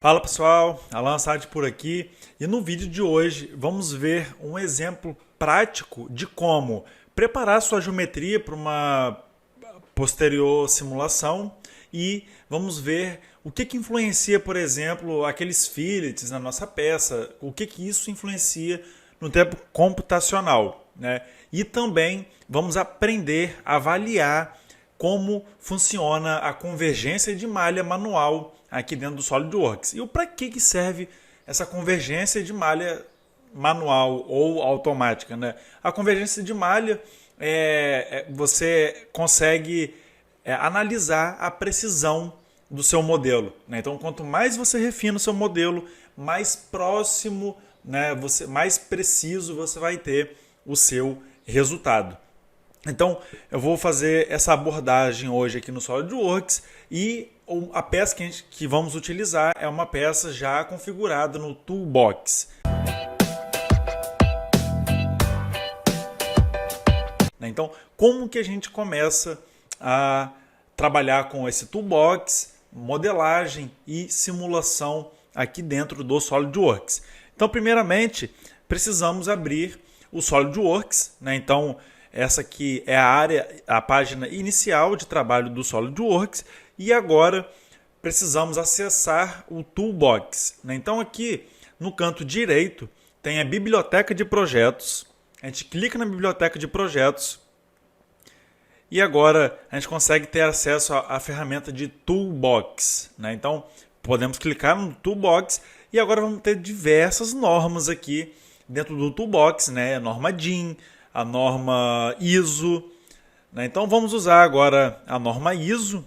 Fala pessoal, Alan Sade por aqui e no vídeo de hoje vamos ver um exemplo prático de como preparar sua geometria para uma posterior simulação e vamos ver o que influencia, por exemplo, aqueles fillets na nossa peça, o que isso influencia no tempo computacional, né? E também vamos aprender a avaliar como funciona a convergência de malha manual aqui dentro do SolidWorks. E para que serve essa convergência de malha manual ou automática, né? A convergência de malha você consegue analisar a precisão do seu modelo, né? Então, quanto mais você refina o seu modelo, mais próximo, né, mais preciso você vai ter o seu resultado. Então, eu vou fazer essa abordagem hoje aqui no SolidWorks e a peça que vamos utilizar é uma peça já configurada no Toolbox. Então, como que a gente começa a trabalhar com esse Toolbox, modelagem e simulação aqui dentro do SolidWorks? Então, primeiramente, precisamos abrir o SolidWorks, né? Então, essa aqui é a página inicial de trabalho do SolidWorks e agora precisamos acessar o Toolbox, né? Então aqui no canto direito tem a biblioteca de projetos, a gente clica na biblioteca de projetos e agora a gente consegue ter acesso à ferramenta de Toolbox, né? Então podemos clicar no Toolbox e agora vamos ter diversas normas aqui dentro do Toolbox, né? A norma DIN, a norma ISO, né? Então vamos usar agora a norma ISO.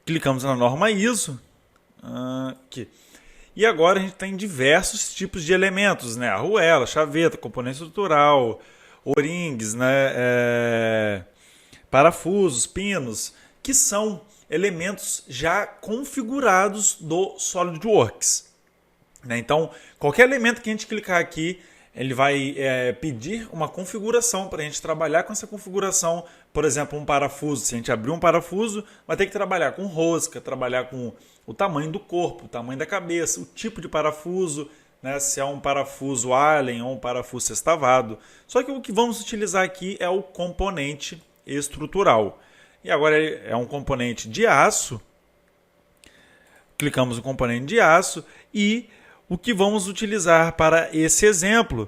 Clicamos na norma ISO. Aqui. E agora a gente tem diversos tipos de elementos, né? Arruela, chaveta, componente estrutural, O-rings, né? Parafusos, pinos, que são elementos já configurados do SolidWorks, né? Então, qualquer elemento que a gente clicar aqui, ele vai pedir uma configuração para a gente trabalhar com essa configuração. Por exemplo, um parafuso. Se a gente abrir um parafuso, vai ter que trabalhar com rosca, trabalhar com o tamanho do corpo, o tamanho da cabeça, o tipo de parafuso, né? Se é um parafuso Allen ou um parafuso sextavado. Só que o que vamos utilizar aqui é o componente estrutural. E agora é um componente de aço. Clicamos no componente de aço e o que vamos utilizar para esse exemplo?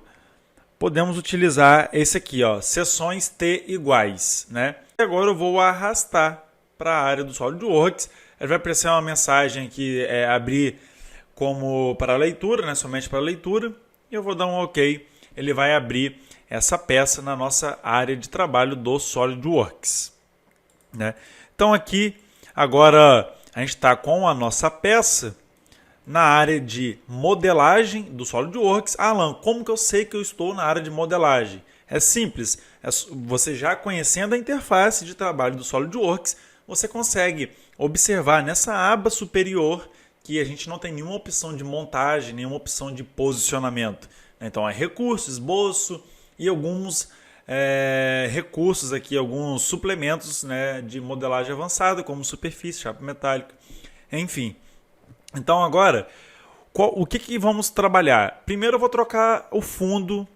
Podemos utilizar esse aqui, ó, seções T iguais, né? E agora eu vou arrastar para a área do SolidWorks. Ele vai aparecer uma mensagem que é abrir como para leitura, né? Somente para leitura. E eu vou dar um OK. Ele vai abrir essa peça na nossa área de trabalho do SolidWorks, né? Então aqui agora a gente está com a nossa peça na área de modelagem do SolidWorks. Alan, como que eu sei que eu estou na área de modelagem? É simples, você já conhecendo a interface de trabalho do SolidWorks, você consegue observar nessa aba superior que a gente não tem nenhuma opção de montagem, nenhuma opção de posicionamento. Então é recurso, esboço e alguns recursos aqui, alguns suplementos, né, de modelagem avançada, como superfície, chapa metálica, enfim. Então agora, o que vamos trabalhar? Primeiro eu vou trocar o fundo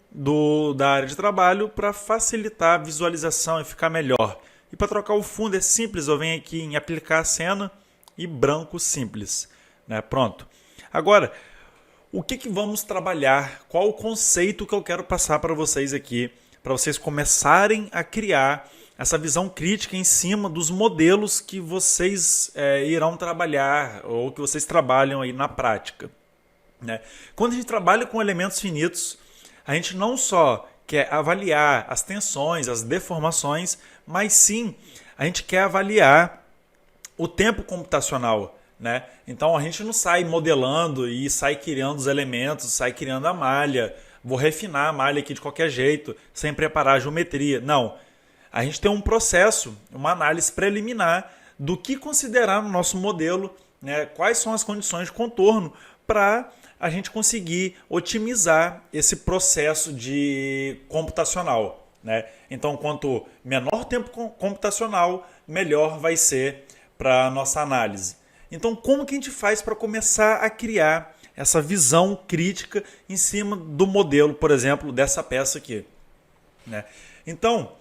da área de trabalho para facilitar a visualização e ficar melhor. E para trocar o fundo é simples, eu venho aqui em aplicar a cena e branco simples, né? Pronto. Agora, o que vamos trabalhar? Qual o conceito que eu quero passar para vocês aqui, para vocês começarem a criar essa visão crítica em cima dos modelos que vocês irão trabalhar ou que vocês trabalham aí na prática, né? Quando a gente trabalha com elementos finitos, a gente não só quer avaliar as tensões, as deformações, mas sim a gente quer avaliar o tempo computacional, né? Então a gente não sai modelando e sai criando os elementos, sai criando a malha, vou refinar a malha aqui de qualquer jeito, sem preparar a geometria. Não. A gente tem um processo, uma análise preliminar do que considerar no nosso modelo, né, quais são as condições de contorno para a gente conseguir otimizar esse processo de computacional, né? Então, quanto menor tempo computacional, melhor vai ser para a nossa análise. Então, como que a gente faz para começar a criar essa visão crítica em cima do modelo, por exemplo, dessa peça aqui, né? Então,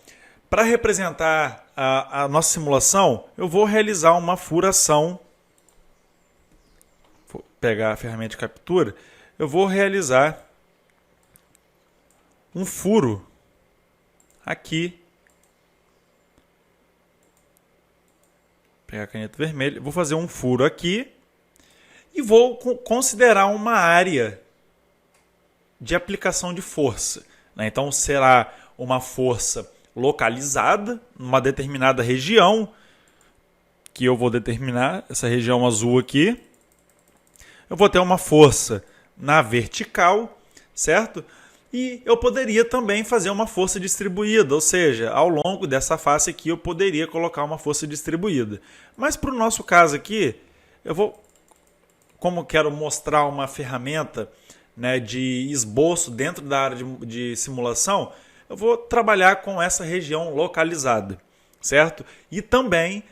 para representar a nossa simulação, eu vou realizar uma furação. Vou pegar a ferramenta de captura. Eu vou realizar um furo aqui. Pegar a caneta vermelha. Vou fazer um furo aqui. E vou considerar uma área de aplicação de força, né? Então, será uma força localizada numa determinada região, que eu vou determinar, essa região azul aqui. Eu vou ter uma força na vertical, certo? E eu poderia também fazer uma força distribuída, ou seja, ao longo dessa face aqui eu poderia colocar uma força distribuída. Mas para o nosso caso aqui, como eu quero mostrar uma ferramenta, né, de esboço dentro da área de simulação, eu vou trabalhar com essa região localizada, certo? E também,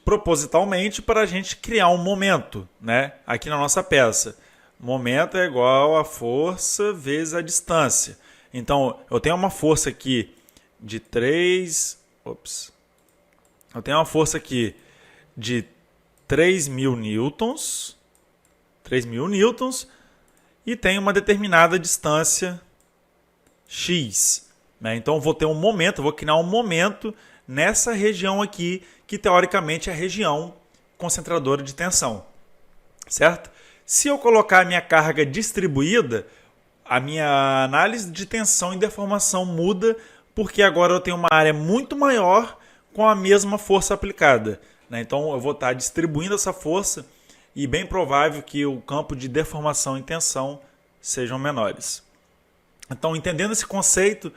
propositalmente, para a gente criar um momento, né, aqui na nossa peça. Momento é igual a força vezes a distância. Então, eu tenho uma força aqui de 3... Eu tenho uma força aqui de 3.000 newtons. 3.000 newtons. E tenho uma determinada distância x. Né? Então, eu vou ter um momento, eu vou criar um momento nessa região aqui, que teoricamente é a região concentradora de tensão. Certo? Se eu colocar a minha carga distribuída, a minha análise de tensão e deformação muda, porque agora eu tenho uma área muito maior com a mesma força aplicada, né? Então eu vou estar distribuindo essa força e bem provável que o campo de deformação e tensão sejam menores. Então, entendendo esse conceito,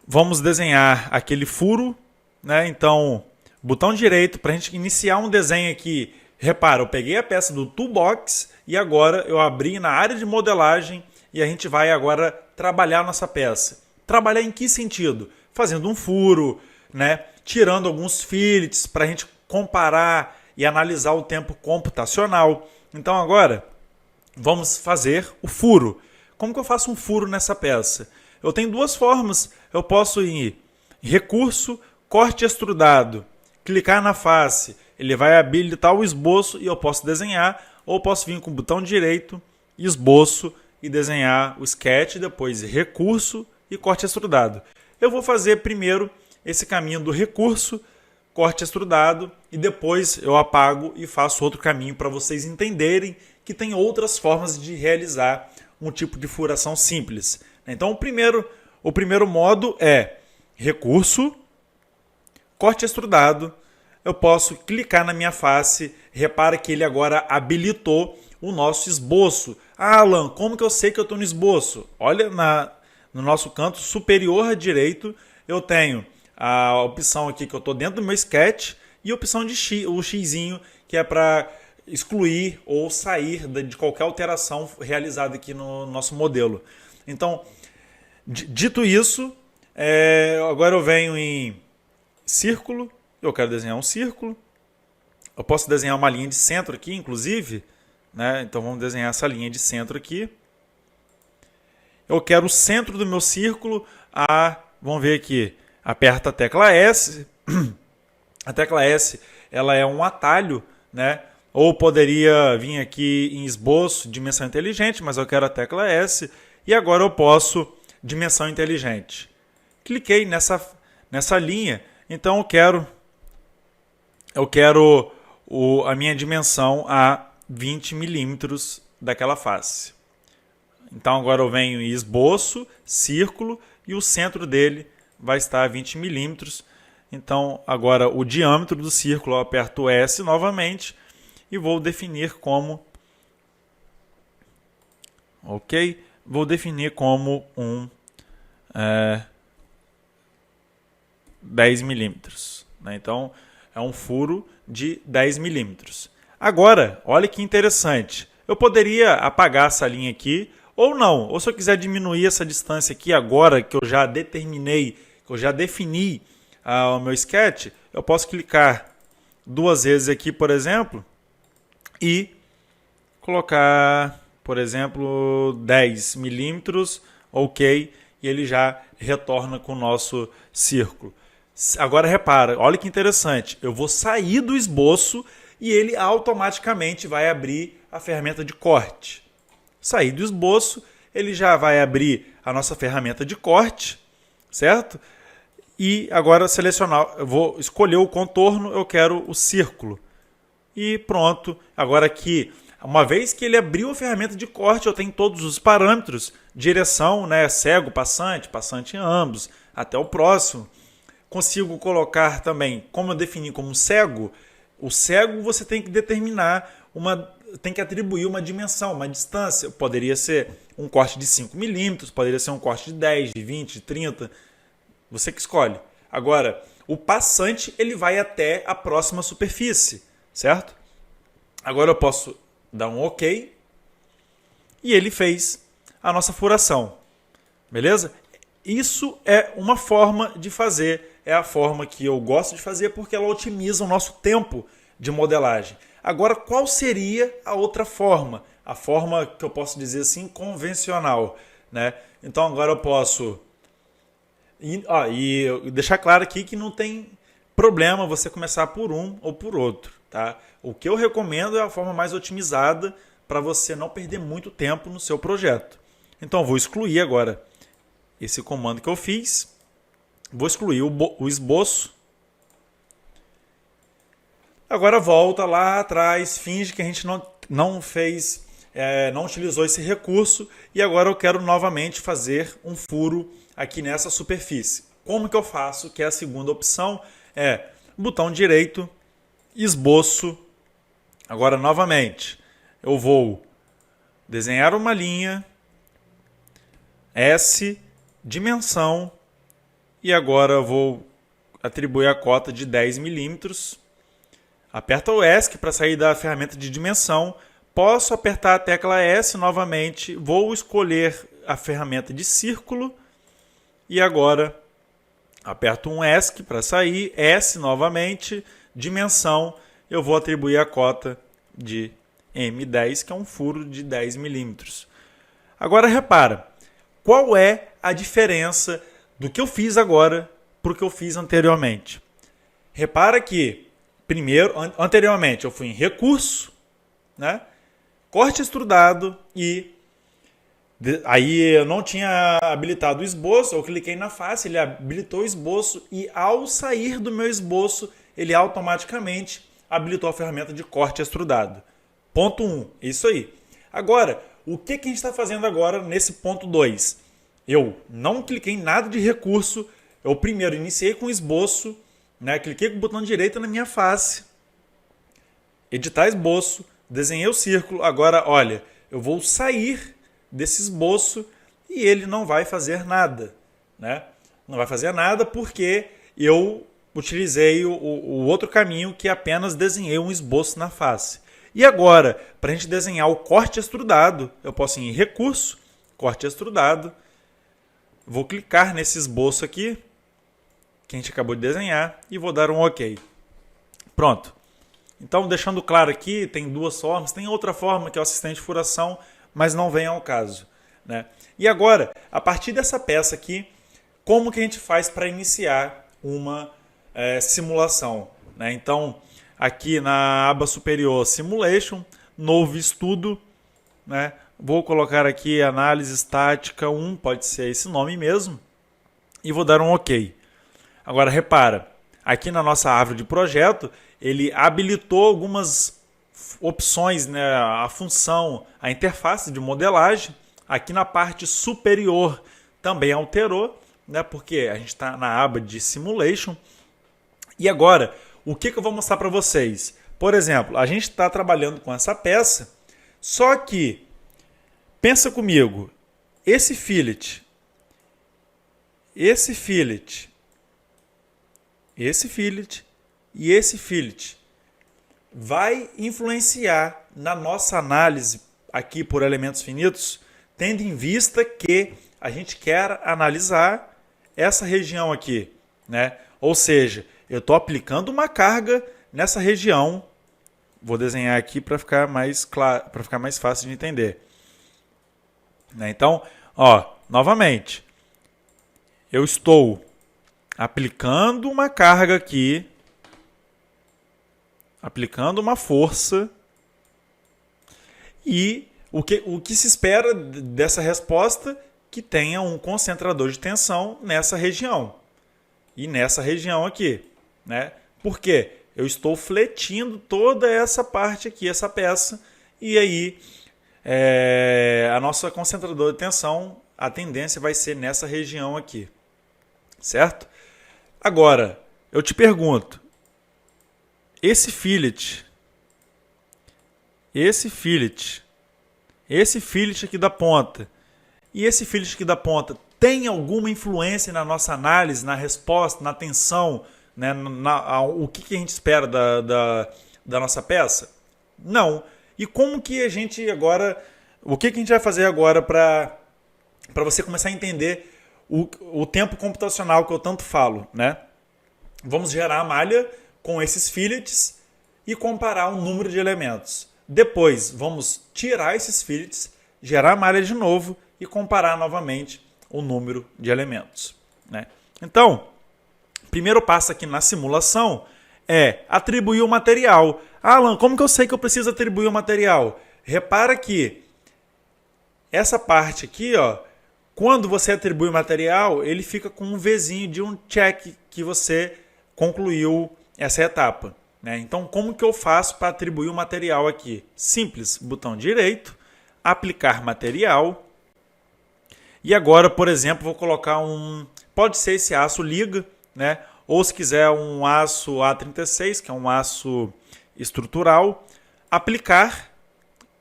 vamos desenhar aquele furo, né? Então, botão direito para a gente iniciar um desenho aqui. Repara, eu peguei a peça do Toolbox e agora eu abri na área de modelagem e a gente vai agora trabalhar nossa peça. Trabalhar em que sentido? Fazendo um furo, né? Tirando alguns fillets para a gente comparar e analisar o tempo computacional. Então agora vamos fazer o furo. Como que eu faço um furo nessa peça? Eu tenho duas formas. Eu posso ir em recurso, corte extrudado, clicar na face. Ele vai habilitar o esboço e eu posso desenhar, ou posso vir com o botão direito, esboço e desenhar o sketch, depois recurso e corte extrudado. Eu vou fazer primeiro esse caminho do recurso, corte extrudado e depois eu apago e faço outro caminho para vocês entenderem que tem outras formas de realizar um tipo de furação simples. Então o primeiro modo é recurso, corte extrudado. Eu posso clicar na minha face, repara que ele agora habilitou o nosso esboço. Ah, Alan, como que eu sei que eu estou no esboço? Olha no nosso canto superior direito, eu tenho a opção aqui que eu estou dentro do meu sketch e a opção de o xizinho, que é para excluir ou sair de qualquer alteração realizada aqui no nosso modelo. Então, dito isso, agora eu venho em círculo. Eu quero desenhar um círculo. Eu posso desenhar uma linha de centro aqui, inclusive, né? Então vamos desenhar essa linha de centro aqui. Eu quero o centro do meu círculo. Vamos ver aqui. Aperta a tecla S. A tecla S, ela é um atalho, né? Ou poderia vir aqui em esboço, dimensão inteligente, mas eu quero a tecla S. E agora eu posso dimensão inteligente. Cliquei nessa linha. Então eu quero a minha dimensão a 20 milímetros daquela face. Então agora eu venho em esboço, círculo, e o centro dele vai estar a 20 milímetros. Então agora o diâmetro do círculo, eu aperto S novamente e vou definir como... Ok? Vou definir como 10 milímetros. Né? Então é um furo de 10 milímetros. Agora, olha que interessante. Eu poderia apagar essa linha aqui, ou não. Ou se eu quiser diminuir essa distância aqui agora, que eu já determinei, que eu já defini o meu sketch, eu posso clicar duas vezes aqui, por exemplo, e colocar, por exemplo, 10 milímetros, ok, e ele já retorna com o nosso círculo. Agora repara, olha que interessante, eu vou sair do esboço e ele automaticamente vai abrir a ferramenta de corte. Sair do esboço, ele já vai abrir a nossa ferramenta de corte, certo? E agora selecionar, eu vou escolher o contorno, eu quero o círculo. E pronto, agora aqui, uma vez que ele abriu a ferramenta de corte, eu tenho todos os parâmetros, direção, né, cego, passante, passante em ambos, até o próximo. Consigo colocar também, como eu defini como cego, o cego você tem que determinar tem que atribuir uma dimensão, uma distância. Poderia ser um corte de 5 milímetros, poderia ser um corte de 10, de 20, de 30. Você que escolhe. Agora, o passante ele vai até a próxima superfície, certo? Agora eu posso dar um OK e ele fez a nossa furação. Beleza? Isso é uma forma de fazer, é a forma que eu gosto de fazer porque ela otimiza o nosso tempo de modelagem. Agora, qual seria a outra forma? A forma que eu posso dizer assim, convencional, né? Então agora eu posso... E deixar claro aqui que não tem problema você começar por um ou por outro, tá? O que eu recomendo é a forma mais otimizada para você não perder muito tempo no seu projeto. Então eu vou excluir agora esse comando que eu fiz, vou excluir o esboço. Agora volta lá atrás, finge que a gente não fez, não utilizou esse recurso e agora eu quero novamente fazer um furo aqui nessa superfície. Como que eu faço? Que é a segunda opção, botão direito, esboço. Agora novamente, eu vou desenhar uma linha, S, dimensão, e agora eu vou atribuir a cota de 10 milímetros. Aperta o ESC para sair da ferramenta de dimensão. Posso apertar a tecla S novamente. Vou escolher a ferramenta de círculo. E agora aperto um ESC para sair. S novamente. Dimensão. Eu vou atribuir a cota de M10, que é um furo de 10 milímetros. Agora repara. Qual é a diferença do que eu fiz agora para o que eu fiz anteriormente? Repara que anteriormente eu fui em recurso, né? Corte extrudado e aí eu não tinha habilitado o esboço, eu cliquei na face, ele habilitou o esboço e ao sair do meu esboço, ele automaticamente habilitou a ferramenta de corte extrudado. Ponto 1, isso aí. Agora, o que a gente está fazendo agora nesse ponto 2? Eu não cliquei em nada de recurso, eu primeiro iniciei com o esboço, né? Cliquei com o botão direito na minha face, editar esboço, desenhei o círculo. Agora, olha, eu vou sair desse esboço e ele não vai fazer nada, né? Não vai fazer nada porque eu utilizei o outro caminho que apenas desenhei um esboço na face. E agora, para a gente desenhar o corte extrudado, eu posso ir em recurso, corte extrudado, vou clicar nesse esboço aqui, que a gente acabou de desenhar, e vou dar um OK. Pronto. Então, deixando claro aqui, tem duas formas. Tem outra forma, que é o assistente de furação, mas não vem ao caso, né? E agora, a partir dessa peça aqui, como que a gente faz para iniciar uma simulação, né? Então, aqui na aba superior, Simulation, novo estudo, né? Vou colocar aqui Análise Estática 1, pode ser esse nome mesmo, e vou dar um OK. Agora, repara, aqui na nossa árvore de projeto, ele habilitou algumas opções, né? A função, a interface de modelagem. Aqui na parte superior também alterou, né? Porque a gente está na aba de Simulation. E agora, o que eu vou mostrar para vocês? Por exemplo, a gente está trabalhando com essa peça, só que, pensa comigo, esse fillet, e esse fillet vai influenciar na nossa análise aqui por elementos finitos, tendo em vista que a gente quer analisar essa região aqui, né? Ou seja, eu estou aplicando uma carga nessa região, vou desenhar aqui para ficar mais claro, para ficar mais fácil de entender. Então, novamente, eu estou aplicando uma carga aqui, aplicando uma força, e o que se espera dessa resposta? Que tenha um concentrador de tensão nessa região. E nessa região aqui, né? Por quê? Eu estou fletindo toda essa parte aqui, essa peça, e aí a nossa concentrador de tensão, a tendência vai ser nessa região aqui, certo? Agora, eu te pergunto, esse fillet aqui da ponta e esse fillet aqui da ponta tem alguma influência na nossa análise, na resposta, na tensão, né, o que a gente espera da nossa peça? Não. E como que a gente agora... O que a gente vai fazer agora para você começar a entender o tempo computacional que eu tanto falo, né? Vamos gerar a malha com esses fillets e comparar o número de elementos. Depois, vamos tirar esses fillets, gerar a malha de novo e comparar novamente o número de elementos, né? Então, o primeiro passo aqui na simulação é atribuir o material. Alan, como que eu sei que eu preciso atribuir o material? Repara que essa parte aqui, quando você atribui o material, ele fica com um Vzinho de um check que você concluiu essa etapa, né? Então, como que eu faço para atribuir o material aqui? Simples, botão direito, aplicar material. E agora, por exemplo, vou colocar pode ser esse aço liga, né? Ou se quiser um aço A36, que é um aço estrutural. Aplicar,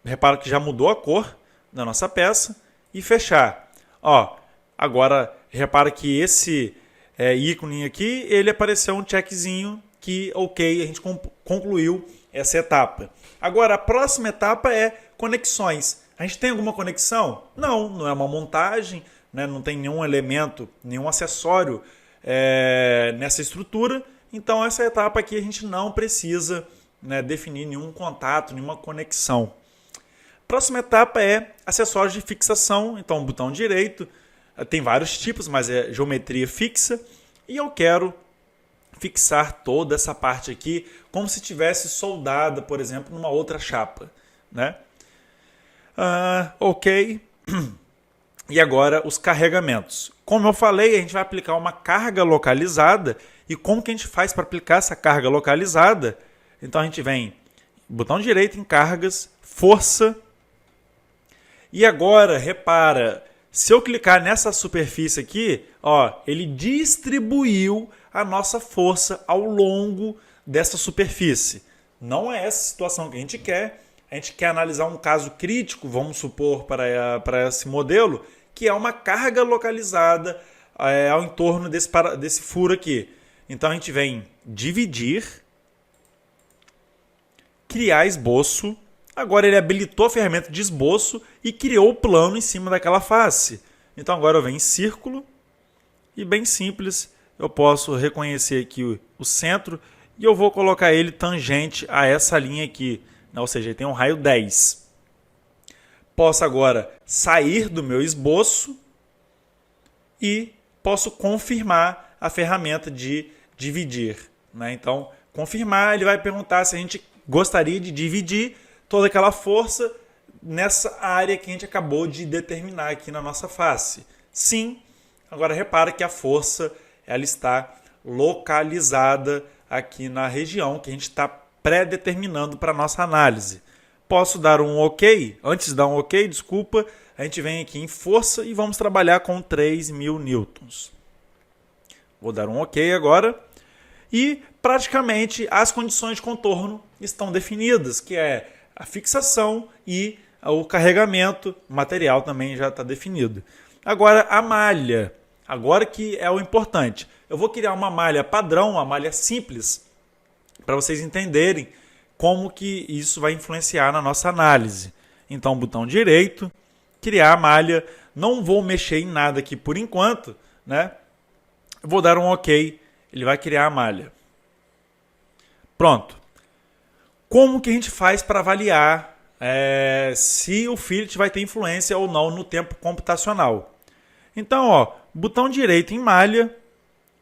repara que já mudou a cor da nossa peça, e fechar. Agora, repara que esse ícone aqui, ele apareceu um checkzinho que, ok, a gente concluiu essa etapa. Agora, a próxima etapa é conexões. A gente tem alguma conexão? Não, não é uma montagem, né? Não tem nenhum elemento, nenhum acessório nessa estrutura. Então, essa etapa aqui a gente não precisa, né, definir nenhum contato, nenhuma conexão. Próxima etapa é acessórios de fixação. Então, botão direito, tem vários tipos, mas é geometria fixa. E eu quero fixar toda essa parte aqui como se tivesse soldada, por exemplo, numa outra chapa, né? Ok. E agora os carregamentos. Como eu falei, a gente vai aplicar uma carga localizada. E como que a gente faz para aplicar essa carga localizada? Então a gente vem, botão direito em cargas, força. E agora, repara, se eu clicar nessa superfície aqui, ele distribuiu a nossa força ao longo dessa superfície. Não é essa situação que a gente quer. A gente quer analisar um caso crítico, vamos supor, para esse modelo, que é uma carga localizada ao entorno desse furo aqui. Então a gente vem dividir, criar esboço. Agora ele habilitou a ferramenta de esboço e criou o plano em cima daquela face. Então agora eu venho em círculo e, bem simples, eu posso reconhecer aqui o centro e eu vou colocar ele tangente a essa linha aqui, né? Ou seja, ele tem um raio 10. Posso agora sair do meu esboço e posso confirmar a ferramenta de dividir, né? Então, confirmar, ele vai perguntar se a gente gostaria de dividir toda aquela força nessa área que a gente acabou de determinar aqui na nossa face. Sim. Agora repara que a força ela está localizada aqui na região que a gente está pré-determinando para a nossa análise. Posso dar um OK? Antes de dar um OK, desculpa, a gente vem aqui em força e vamos trabalhar com 3.000 newtons. Vou dar um OK agora. E praticamente as condições de contorno estão definidas, que é a fixação e o carregamento. O material também já está definido. Agora a malha, agora que é o importante. Eu vou criar uma malha padrão, uma malha simples, para vocês entenderem como que isso vai influenciar na nossa análise. Então, botão direito, criar a malha. Não vou mexer em nada aqui por enquanto, né? Eu vou dar um OK. Ele vai criar a malha. Pronto. Como que a gente faz para avaliar se o fillet vai ter influência ou não no tempo computacional? Então, ó, botão direito em malha,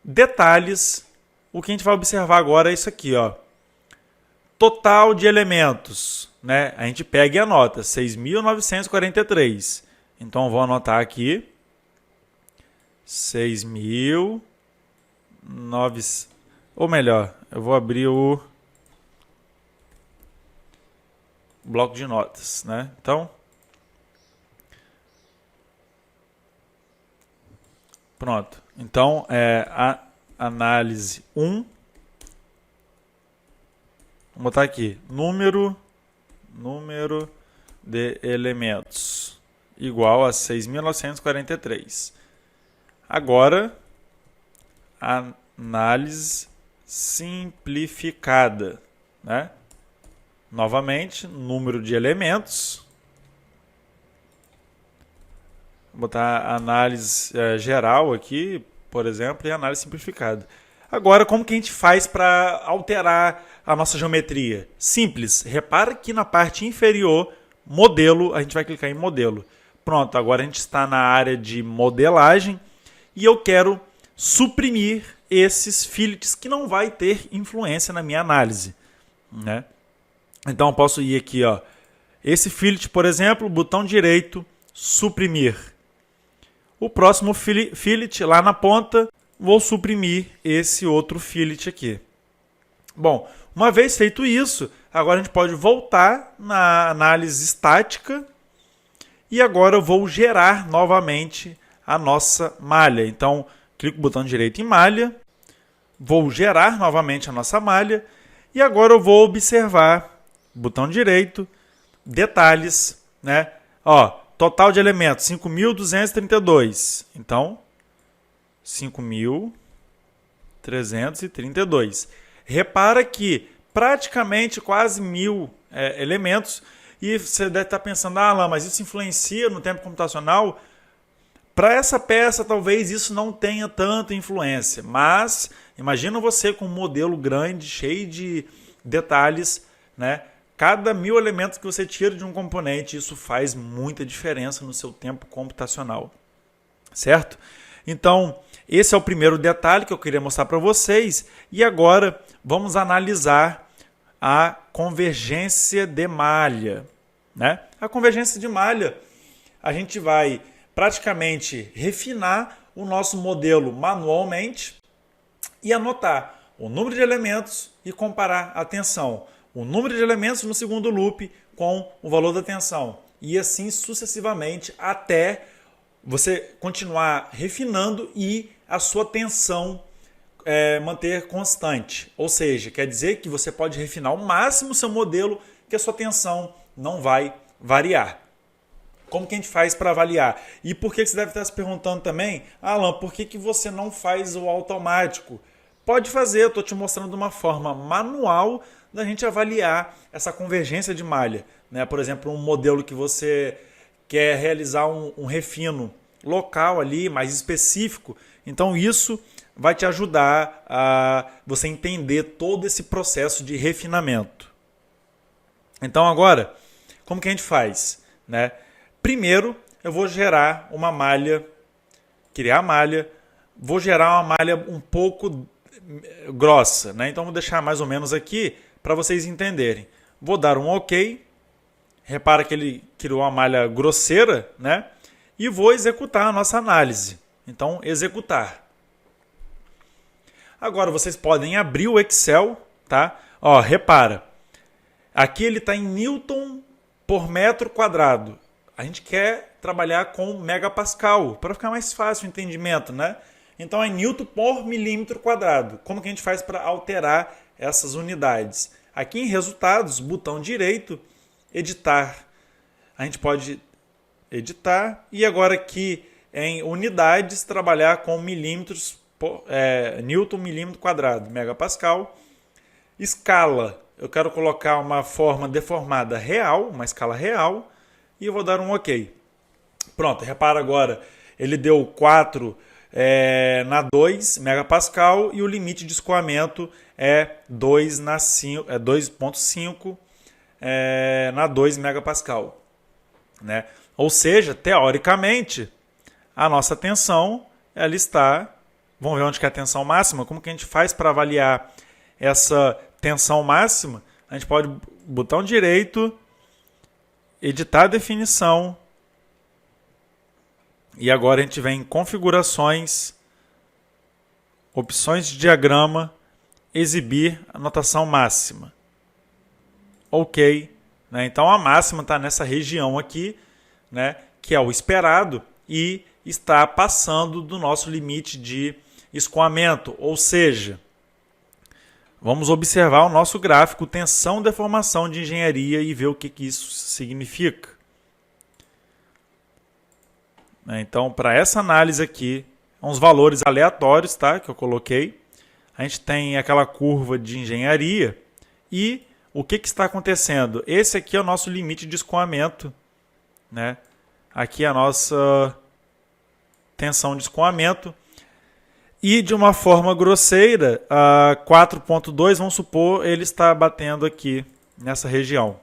detalhes. O que a gente vai observar agora é isso aqui, ó. Total de elementos, né? A gente pega e anota 6.943. Então, vou anotar aqui 6.900, ou melhor, eu vou abrir o bloco de notas, né? Então, pronto. Então, a análise 1. Vou botar aqui, número de elementos igual a 6.943. Agora, análise simplificada, né? Novamente, número de elementos. Vou botar análise geral aqui, por exemplo, e análise simplificada. Agora, como que a gente faz para alterar a nossa geometria? Simples. Repara que na parte inferior, modelo, a gente vai clicar em modelo. Pronto, agora a gente está na área de modelagem e eu quero suprimir esses fillets que não vai ter influência na minha análise, né? Então eu posso ir aqui, ó, esse fillet, por exemplo, botão direito, suprimir. O próximo fillet lá na ponta, vou suprimir esse outro fillet aqui. Bom, uma vez feito isso, agora a gente pode voltar na análise estática e agora eu vou gerar novamente a nossa malha. Então, clico no botão direito em malha, vou gerar novamente a nossa malha e agora eu vou observar, botão direito, detalhes, né? Ó, total de elementos 5.232. Então, 5.332. Repara que praticamente quase 1.000 elementos. E você deve estar pensando, Alan, mas isso influencia no tempo computacional? Para essa peça, talvez isso não tenha tanta influência. Mas, imagina você com um modelo grande, cheio de detalhes, né? Cada 1.000 elementos que você tira de um componente, isso faz muita diferença no seu tempo computacional. Certo? Então, esse é o primeiro detalhe que eu queria mostrar para vocês. E agora, vamos analisar a convergência de malha, né? A convergência de malha, a gente vai praticamente refinar o nosso modelo manualmente e anotar o número de elementos e comparar a tensão. O número de elementos no segundo loop com o valor da tensão. E assim sucessivamente até você continuar refinando e a sua tensão manter constante. Ou seja, quer dizer que você pode refinar ao máximo o seu modelo que a sua tensão não vai variar. Como que a gente faz para avaliar? E por que você deve estar se perguntando também, Alan, por que você não faz o automático? Pode fazer, eu estou te mostrando uma forma manual da gente avaliar essa convergência de malha, né? Por exemplo, um modelo que você quer realizar um refino local ali, mais específico. Então isso vai te ajudar a você entender todo esse processo de refinamento. Então agora, como que a gente faz, né? Primeiro, eu vou gerar uma malha, criar a malha, vou gerar uma malha um pouco grossa, né? Então vou deixar mais ou menos aqui para vocês entenderem. Vou dar um OK. Repara que ele criou uma malha grosseira, né? E vou executar a nossa análise. Então, executar. Agora vocês podem abrir o Excel, tá? Ó, repara. Aqui ele está em Newton por metro quadrado. A gente quer trabalhar com megapascal para ficar mais fácil o entendimento, né? Então é Newton por milímetro quadrado. Como que a gente faz para alterar essas unidades? Aqui em resultados, botão direito, editar. A gente pode editar e agora aqui em unidades trabalhar com milímetros Newton milímetro quadrado, megapascal. Escala, eu quero colocar uma forma deformada real, uma escala real, e eu vou dar um OK. Pronto, repara agora, ele deu 4 na 2 megapascal e o limite de escoamento é 2.5 na 2 megapascal. Né? Ou seja, teoricamente, a nossa tensão ela está... Vamos ver onde que é a tensão máxima? Como que a gente faz para avaliar essa tensão máxima? A gente pode botão direito, editar a definição, e agora a gente vem em configurações, opções de diagrama, exibir a notação máxima. Ok. Né? Então a máxima está nessa região aqui, né, que é o esperado, e está passando do nosso limite de escoamento. Ou seja, vamos observar o nosso gráfico tensão deformação de engenharia e ver o que isso significa. Então, para essa análise aqui, uns valores aleatórios, tá, que eu coloquei. A gente tem aquela curva de engenharia e o que está acontecendo? Esse aqui é o nosso limite de escoamento. Né? Aqui é a nossa tensão de escoamento. E de uma forma grosseira, a 4.2, vamos supor, ele está batendo aqui nessa região.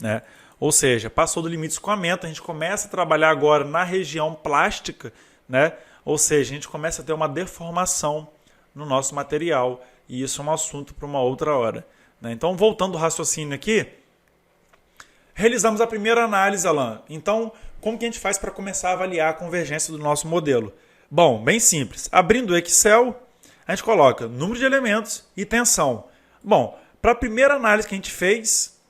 Né? Ou seja, passou do limite de escoamento, a gente começa a trabalhar agora na região plástica, né? Ou seja, a gente começa a ter uma deformação no nosso material. E isso é um assunto para uma outra hora. Né? Então, voltando ao raciocínio aqui, realizamos a primeira análise, Alan. Então, como que a gente faz para começar a avaliar a convergência do nosso modelo? Bom, bem simples. Abrindo o Excel, a gente coloca número de elementos e tensão. Bom, para a primeira análise que a gente fez,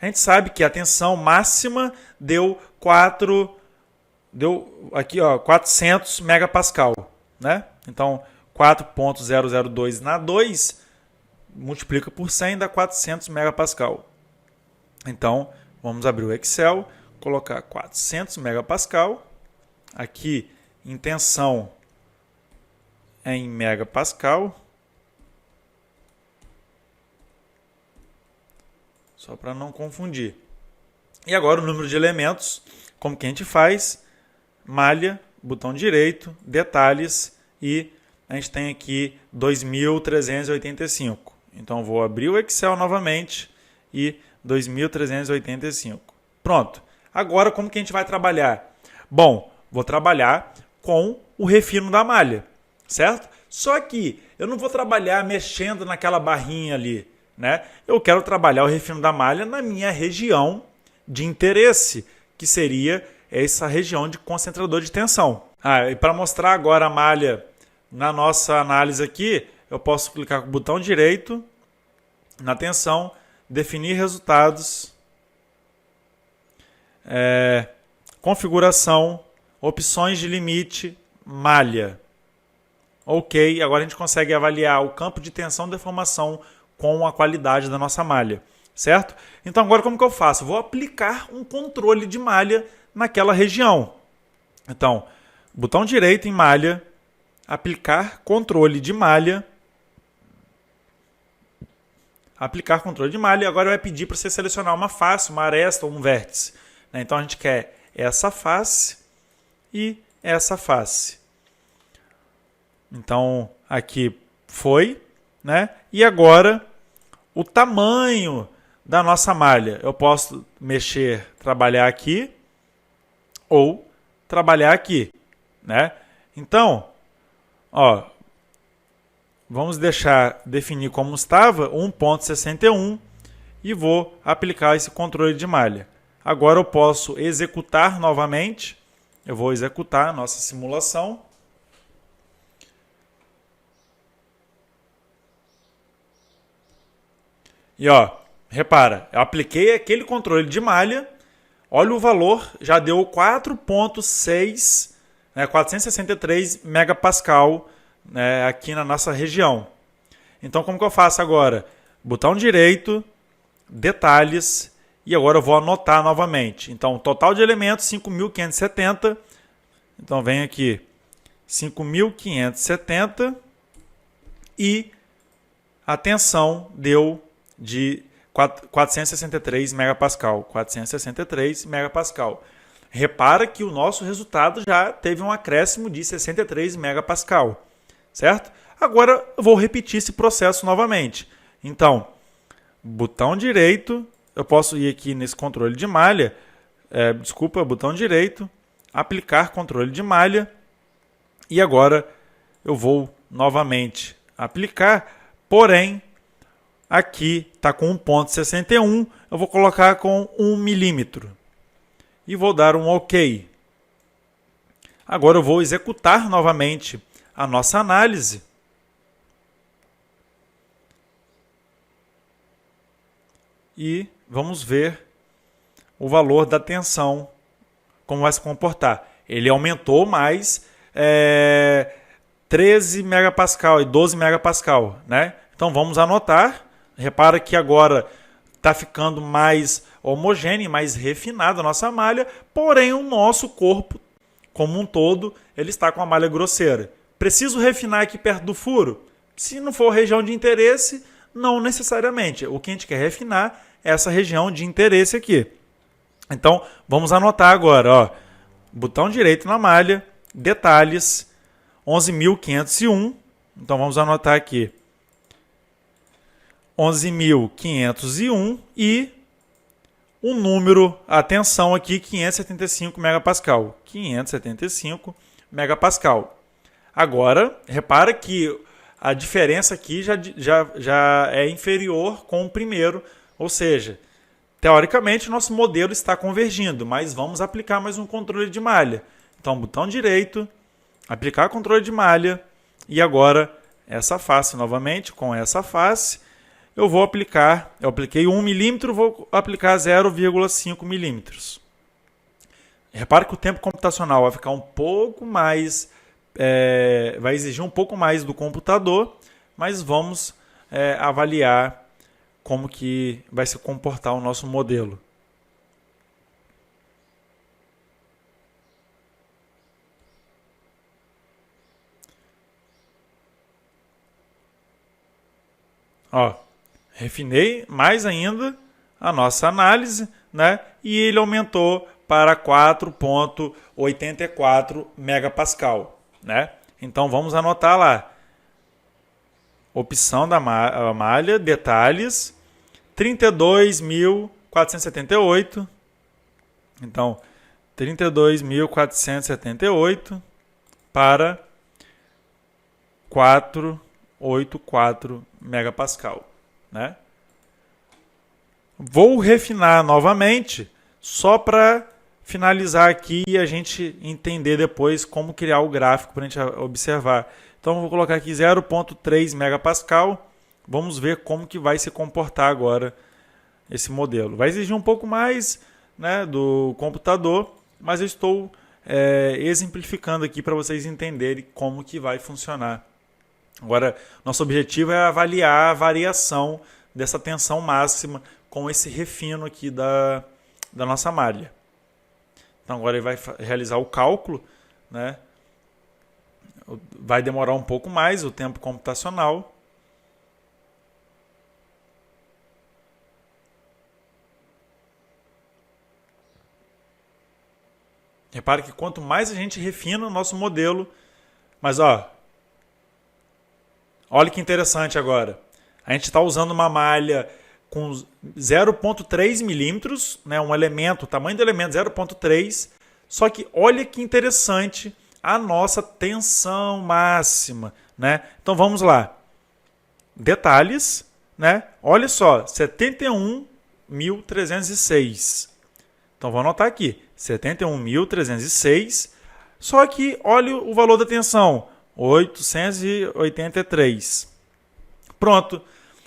a gente sabe que a tensão máxima deu 400 megapascal. Né? Então, 4.002 na 2 multiplica por 100 dá 400 megapascal. Então, vamos abrir o Excel, colocar 400 megapascal. Aqui, em tensão é em megapascal. Só para não confundir. E agora o número de elementos, como que a gente faz? Malha, botão direito, detalhes e a gente tem aqui 2.385. Então vou abrir o Excel novamente e 2.385. Pronto. Agora como que a gente vai trabalhar? Bom, vou trabalhar com o refino da malha, certo? Só que eu não vou trabalhar mexendo naquela barrinha ali, né? Eu quero trabalhar o refino da malha na minha região de interesse, que seria essa região de concentrador de tensão. E para mostrar agora a malha na nossa análise aqui, eu posso clicar com o botão direito na tensão, definir resultados, configuração, opções de limite, malha. Ok, agora a gente consegue avaliar o campo de tensão e deformação com a qualidade da nossa malha, certo? Então agora como que eu faço? Vou aplicar um controle de malha naquela região. Então, botão direito em malha, aplicar controle de malha, aplicar controle de malha, e agora vai pedir para você selecionar uma face, uma aresta ou um vértice. Então a gente quer essa face e essa face. Então aqui foi, né? E agora o tamanho da nossa malha. Eu posso mexer, trabalhar aqui ou trabalhar aqui, né? Então, vamos definir como estava 1.61 e vou aplicar esse controle de malha. Agora eu posso executar novamente. Eu vou executar a nossa simulação. E repara, eu apliquei aquele controle de malha, olha o valor, já deu 4.6, 463 megapascal, né, aqui na nossa região. Então como que eu faço agora? Botão direito, detalhes, e agora eu vou anotar novamente. Então total de elementos 5.570, então vem aqui 5.570 e a tensão deu de 463 megapascal. 463 megapascal. repara que o nosso resultado já teve um acréscimo de 63 megapascal, certo? Agora eu vou repetir esse processo novamente. Então, botão direito, eu posso ir aqui nesse controle de malha, botão direito, aplicar controle de malha, e agora eu vou novamente aplicar, porém, aqui está com 1,61, eu vou colocar com 1 milímetro. E vou dar um OK. Agora eu vou executar novamente a nossa análise. E vamos ver o valor da tensão, como vai se comportar. Ele aumentou mais 13 megapascal e 12 megapascal, né? Então vamos anotar. Repara que agora está ficando mais homogênea, mais refinada a nossa malha, porém o nosso corpo, como um todo, ele está com a malha grosseira. Preciso refinar aqui perto do furo? Se não for região de interesse, não necessariamente. O que a gente quer refinar é essa região de interesse aqui. Então, vamos anotar agora, ó. Botão direito na malha, detalhes, 11.501. Então, vamos anotar aqui. 11.501 e o número, atenção aqui, 575 megapascal. 575 megapascal. Agora, repara que a diferença aqui já é inferior com o primeiro, ou seja, teoricamente nosso modelo está convergindo, mas vamos aplicar mais um controle de malha. Então, botão direito, aplicar controle de malha, e agora essa face novamente, com essa face, eu apliquei 1 milímetro, vou aplicar 0,5 milímetros. Repare que o tempo computacional vai ficar um pouco mais, vai exigir um pouco mais do computador, mas vamos avaliar como que vai se comportar o nosso modelo. Ó, refinei mais ainda a nossa análise, né? E ele aumentou para 4,84 megapascal, né? Então vamos anotar lá. Opção da malha, detalhes, 32.478. Então, 32.478 para 484 megapascal, né? Vou refinar novamente, só para finalizar aqui e a gente entender depois como criar o gráfico para a gente observar. Então, vou colocar aqui 0,3 megapascal. Vamos ver como que vai se comportar agora esse modelo. Vai exigir um pouco mais, né, do computador, mas eu estou exemplificando aqui para vocês entenderem como que vai funcionar. Agora, nosso objetivo é avaliar a variação dessa tensão máxima com esse refino aqui da nossa malha. Então, agora ele vai realizar o cálculo, né? Vai demorar um pouco mais o tempo computacional. Repare que quanto mais a gente refina o nosso modelo, mas olha que interessante agora. A gente está usando uma malha com 0,3 milímetros, né, um elemento, o tamanho do elemento 0,3, só que olha que interessante a nossa tensão máxima, né? Então vamos lá. Detalhes, né? Olha só, 71.306. Então vou anotar aqui, 71.306. Só que olha o valor da tensão, 883. Pronto.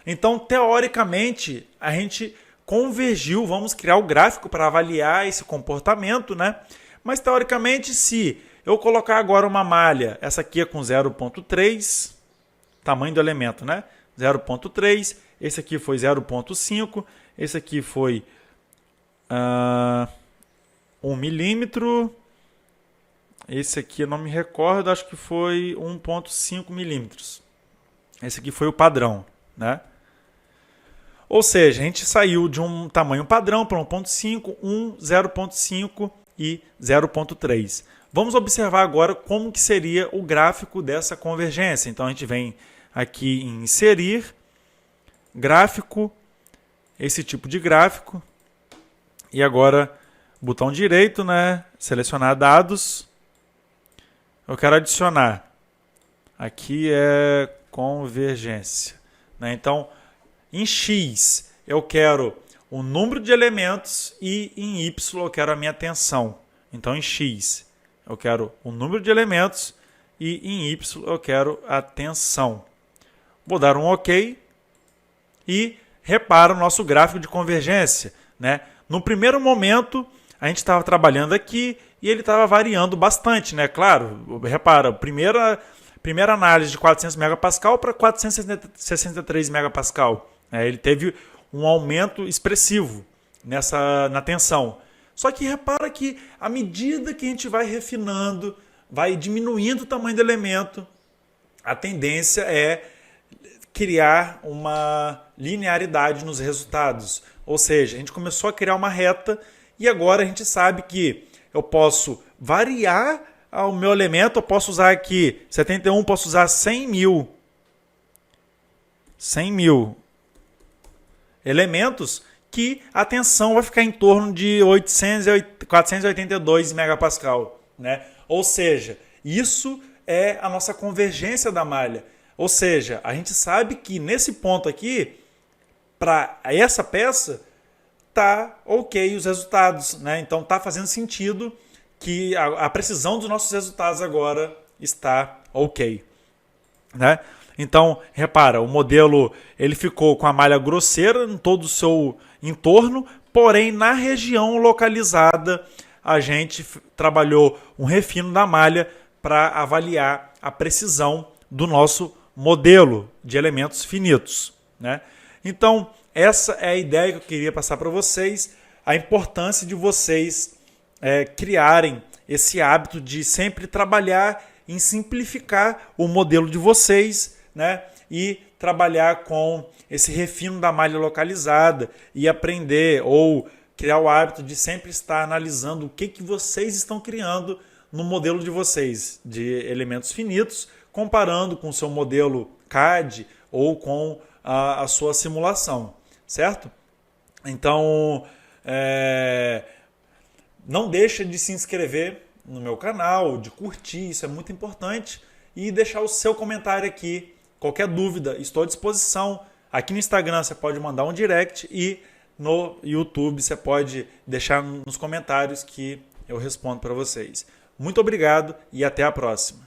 Então, teoricamente, a gente convergiu, vamos criar o gráfico para avaliar esse comportamento, né? Mas, teoricamente, se eu colocar agora uma malha, essa aqui é com 0,3, tamanho do elemento, né? 0,3, esse aqui foi 0,5, esse aqui foi 1 milímetro, esse aqui eu não me recordo, acho que foi 1,5 milímetros. Esse aqui foi o padrão, né? Ou seja, a gente saiu de um tamanho padrão para 1,5, 0,5 e 0,3. Vamos observar agora como que seria o gráfico dessa convergência. Então a gente vem aqui em inserir, gráfico, esse tipo de gráfico, e agora botão direito, né? Selecionar dados. Eu quero adicionar. Aqui é convergência, né? Então, em X eu quero o número de elementos e em Y eu quero a minha tensão. Então, em X eu quero o número de elementos e em Y eu quero a tensão. Vou dar um OK e repara o nosso gráfico de convergência, né? No primeiro momento, a gente estava trabalhando aqui e ele estava variando bastante, né? Claro, repara, primeira análise de 400 megapascal para 463 megapascal. Ele teve um aumento expressivo na tensão. Só que repara que à medida que a gente vai refinando, vai diminuindo o tamanho do elemento, a tendência é criar uma linearidade nos resultados. Ou seja, a gente começou a criar uma reta e agora a gente sabe que eu posso variar o meu elemento, eu posso usar aqui 71, posso usar 100 mil elementos, que a tensão vai ficar em torno de 482 megapascal, né? Ou seja, isso é a nossa convergência da malha. Ou seja, a gente sabe que nesse ponto aqui, para essa peça, tá ok os resultados, né? Então tá fazendo sentido que a precisão dos nossos resultados agora está ok, né? Então, repara, o modelo ele ficou com a malha grosseira em todo o seu entorno, porém na região localizada a gente trabalhou um refino da malha para avaliar a precisão do nosso modelo de elementos finitos, né? Então, essa é a ideia que eu queria passar para vocês, a importância de vocês criarem esse hábito de sempre trabalhar em simplificar o modelo de vocês, né? E trabalhar com esse refino da malha localizada e aprender ou criar o hábito de sempre estar analisando o que vocês estão criando no modelo de vocês, de elementos finitos, comparando com o seu modelo CAD ou com a sua simulação, certo? Então, não deixa de se inscrever no meu canal, de curtir, isso é muito importante, e deixar o seu comentário aqui. Qualquer dúvida, estou à disposição. Aqui no Instagram você pode mandar um direct e no YouTube você pode deixar nos comentários que eu respondo para vocês. Muito obrigado e até a próxima.